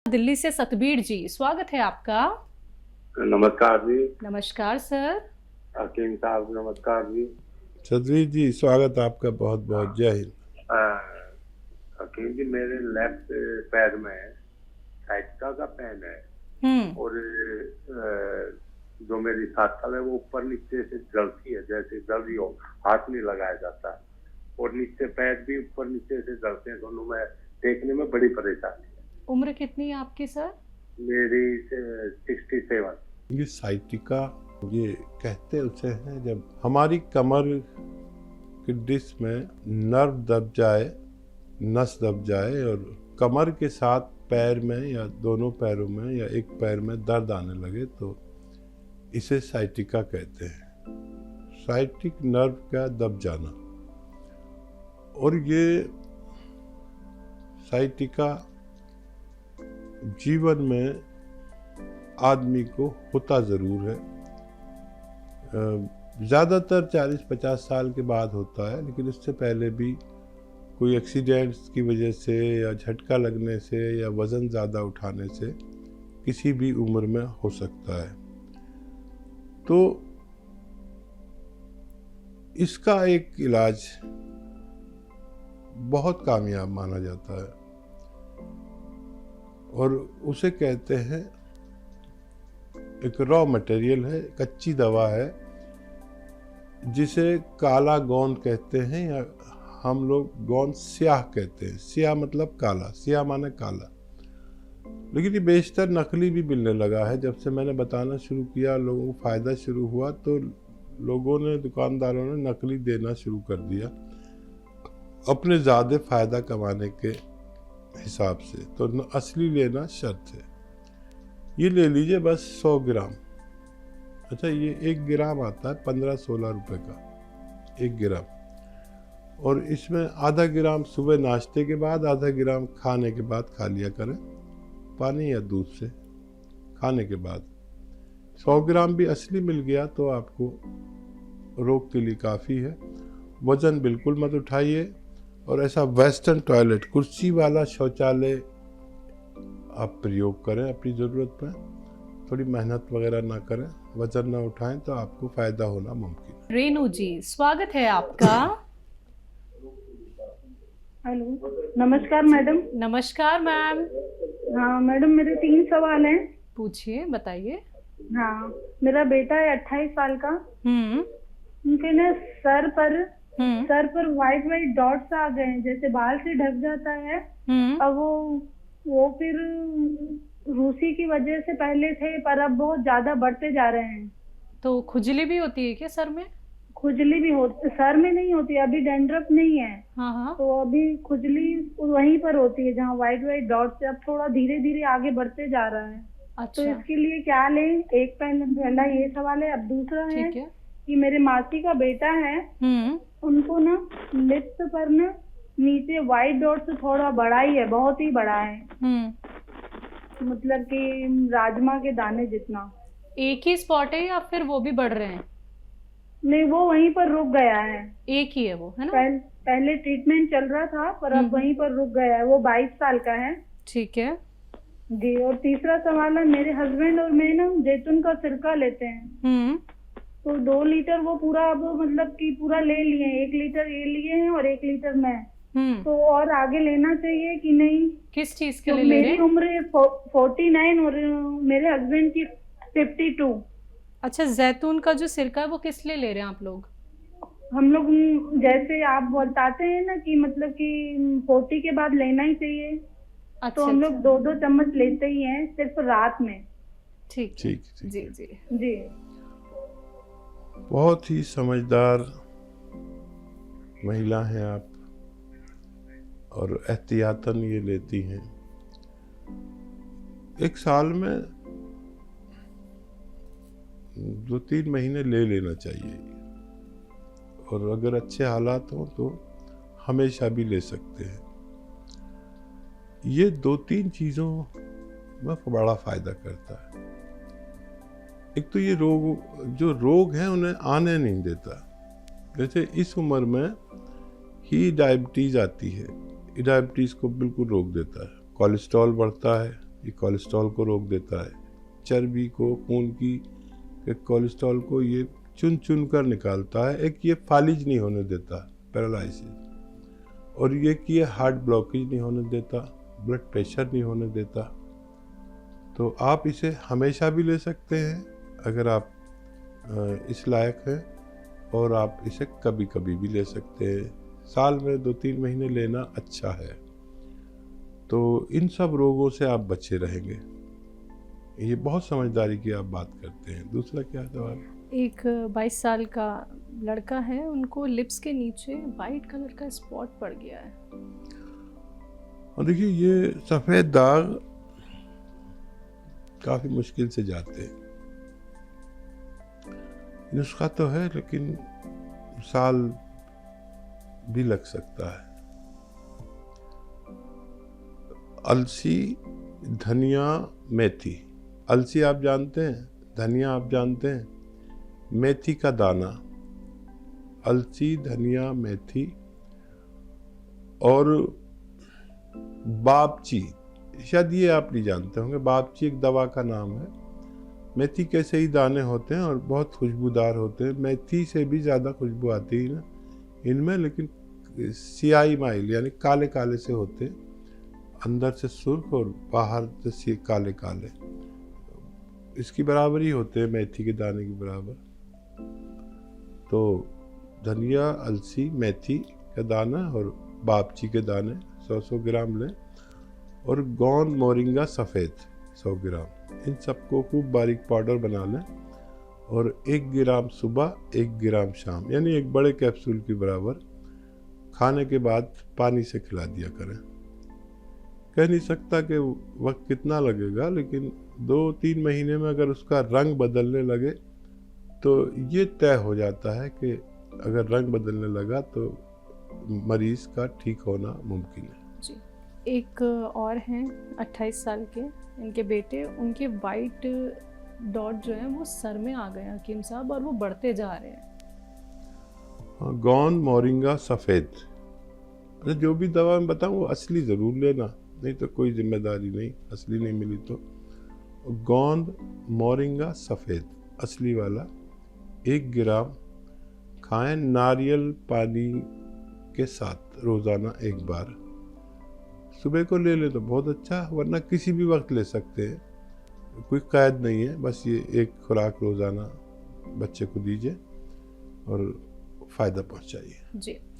दिल्ली से सतबीर जी, स्वागत है आपका। नमस्कार जी। नमस्कार सर। हकीम साहब नमस्कार जी। सतबीर जी स्वागत आपका बहुत बहुत, जय हिंद। हकीम जी मेरे लेफ्ट पैर में साइटिका का पेन है और जो मेरी साथल है वो ऊपर नीचे से जलती है, जैसे जल रही हो, हाथ नहीं लगाया जाता और नीचे पैर भी ऊपर नीचे से जलते हैं, दोनों में देखने में बड़ी परेशानी है। उम्र कितनी है आपकी सर? मेरी 67। ये साइटिका ये कहते उसे हैं जब हमारी कमर की डिस्क में नर्व दब जाए, नस दब जाए और कमर के साथ पैर में या दोनों पैरों में या एक पैर में दर्द आने लगे तो इसे साइटिका कहते हैं। साइटिक नर्व का दब जाना। और ये साइटिका जीवन में आदमी को होता ज़रूर है। ज़्यादातर 40-50 साल के बाद होता है, लेकिन इससे पहले भी कोई एक्सीडेंट्स की वजह से या झटका लगने से या वज़न ज़्यादा उठाने से किसी भी उम्र में हो सकता है। तो इसका एक इलाज बहुत कामयाब माना जाता है और उसे कहते हैं, एक रॉ मटेरियल है, कच्ची दवा है जिसे काला गोंद कहते हैं या हम लोग गोंद स्याह कहते हैं। स्याह मतलब काला, स्याह माने काला। लेकिन ये बेशतर नकली भी मिलने लगा है। जब से मैंने बताना शुरू किया, लोगों को फ़ायदा शुरू हुआ तो लोगों ने, दुकानदारों ने नकली देना शुरू कर दिया अपने ज़्यादा फ़ायदा कमाने के हिसाब से। तो असली लेना शर्त है। ये ले लीजिए बस 100 ग्राम। अच्छा, ये 1 ग्राम आता है 15-16 रुपए का 1 ग्राम। और इसमें आधा ग्राम सुबह नाश्ते के बाद, आधा ग्राम खाने के बाद खा लिया करें, पानी या दूध से खाने के बाद। 100 ग्राम भी असली मिल गया तो आपको रोग के लिए काफ़ी है। वज़न बिल्कुल मत उठाइए और ऐसा वेस्टर्न टॉयलेट, कुर्सी वाला शौचालय आप प्रयोग करें अपनी ज़रूरत में। थोड़ी मेहनत वगैरह ना करें, वज़न ना उठाएं तो आपको फ़ायदा होना मुमकिन है। रेनू जी, स्वागत है आपका। हेलो, नमस्कार मैडम। नमस्कार मैम। हाँ मैडम, मेरे 3 सवाल हैं। पूछिए, बताइए। हाँ, मेरा बेटा है 28 साल का। उनके ना सर पर व्हाइट डॉट्स आ गए हैं, जैसे बाल से ढक जाता है। अब वो फिर रूसी की वजह से पहले थे, पर अब बहुत ज्यादा बढ़ते जा रहे हैं। तो खुजली भी होती है क्या सर में? खुजली भी होती, सर में नहीं होती, अभी डैंड्रफ नहीं है। हाँ। तो अभी खुजली वहीं पर होती है जहाँ व्हाइट डॉट्स से। अब थोड़ा धीरे धीरे आगे बढ़ते जा रहा है। अच्छा। तो इसके लिए क्या लें? एक पहला ये सवाल है। अब दूसरा है कि मेरे मासी का बेटा है, उनको ना लिप्स पर ना नीचे व्हाइट डॉट से थोड़ा बड़ा ही है, बहुत ही बड़ा है। मतलब कि राजमा के दाने जितना। एक ही स्पॉट है या फिर वो भी बढ़ रहे हैं? नहीं, वो वहीं पर रुक गया है। एक ही है वो, है ना? पहले ट्रीटमेंट चल रहा था, पर अब वहीं पर रुक गया है। वो 22 साल का है। ठीक है जी। और तीसरा सवाल है, मेरे हस्बैंड और मैं ना जैतून का सिरका लेते हैं। तो 2 लीटर वो पूरा, अब मतलब कि पूरा ले लिए हैं। 1 लीटर ये लिए हैं और 1 लीटर मैं। तो और आगे लेना चाहिए कि नहीं? किस चीज के लिए ले रहे हैं? मेरी उम्र 49 और मेरे हस्बैंड की 52। अच्छा, जैतून का जो सिरका है वो किस लिए ले रहे हैं आप लोग? हम लोग जैसे आप बताते हैं ना कि मतलब कि 40 के बाद लेना ही चाहिए। अच्छा, तो हम लोग 2-2 चम्मच लेते ही हैं, सिर्फ रात में। ठीक ठीक जी। जी। बहुत ही समझदार महिला हैं आप और एहतियातन ये लेती हैं। 1 साल में 2-3 महीने ले लेना चाहिए और अगर अच्छे हालात हों तो हमेशा भी ले सकते हैं। ये 2-3 चीज़ों में बड़ा फ़ायदा करता है। एक तो ये जो रोग हैं उन्हें आने नहीं देता। जैसे इस उम्र में ही डायबिटीज़ आती है, डायबिटीज़ को बिल्कुल रोक देता है। कोलेस्ट्रॉल बढ़ता है ये कोलेस्ट्रॉल को रोक देता है, चर्बी को, खून की कोलेस्ट्रॉल को ये चुन चुन कर निकालता है। एक ये फालिज नहीं होने देता, पैरालिसिस, और ये कि ये हार्ट ब्लॉकेज नहीं होने देता, ब्लड प्रेशर नहीं होने देता। तो आप इसे हमेशा भी ले सकते हैं अगर आप इस लायक हैं, और आप इसे कभी कभी भी ले सकते हैं। साल में 2-3 महीने लेना अच्छा है, तो इन सब रोगों से आप बचे रहेंगे। ये बहुत समझदारी की आप बात करते हैं। दूसरा क्या सवाल? एक 22 साल का लड़का है, उनको लिप्स के नीचे वाइट कलर का स्पॉट पड़ गया है। और देखिए, ये सफ़ेद दाग काफ़ी मुश्किल से जाते हैं। नुस्खा तो है, लेकिन साल भी लग सकता है। अलसी, धनिया, मेथी। अलसी आप जानते हैं, धनिया आप जानते हैं, मेथी का दाना। अलसी, धनिया, मेथी और बापची, शायद ये आप नहीं जानते होंगे। बापची एक दवा का नाम है। मेथी के से ही दाने होते हैं और बहुत खुशबूदार होते हैं। मेथी से भी ज़्यादा खुशबू आती है ना इनमें, लेकिन सियाही माइल यानी काले काले से होते हैं, अंदर से सुर्ख और बाहर से काले काले। इसकी बराबरी होते हैं, मेथी के दाने की बराबर। तो धनिया, अलसी, मेथी का दाना और बापची के दाने 100-100 ग्राम लें, और गोंद मोरिंगा सफ़ेद 100 ग्राम। इन सबको खूब बारीक पाउडर बना लें, और 1 ग्राम सुबह, 1 ग्राम शाम, यानी एक बड़े कैप्सूल के बराबर खाने के बाद पानी से खिला दिया करें। कह नहीं सकता कि वक्त कितना लगेगा, लेकिन 2-3 महीने में अगर उसका रंग बदलने लगे तो ये तय हो जाता है कि अगर रंग बदलने लगा तो मरीज का ठीक होना मुमकिन है। जी, एक और हैं 28 साल के, इनके बेटे, उनके वाइट डॉट जो है वो सर में आ गए हैं हकीम साहब, और वो बढ़ते जा रहे हैं। गोंद मोरिंगा सफ़ेद, जो भी दवा मैं बताऊँ वो असली ज़रूर लेना, नहीं तो कोई जिम्मेदारी नहीं, असली नहीं मिली तो। गोंद मोरिंगा सफ़ेद असली वाला 1 ग्राम खाएं नारियल पानी के साथ रोज़ाना 1 बार। सुबह को ले ले तो बहुत अच्छा, वरना किसी भी वक्त ले सकते हैं, कोई कैद नहीं है। बस ये 1 खुराक रोज़ाना बच्चे को दीजिए और फ़ायदा पहुंचाइए। जी।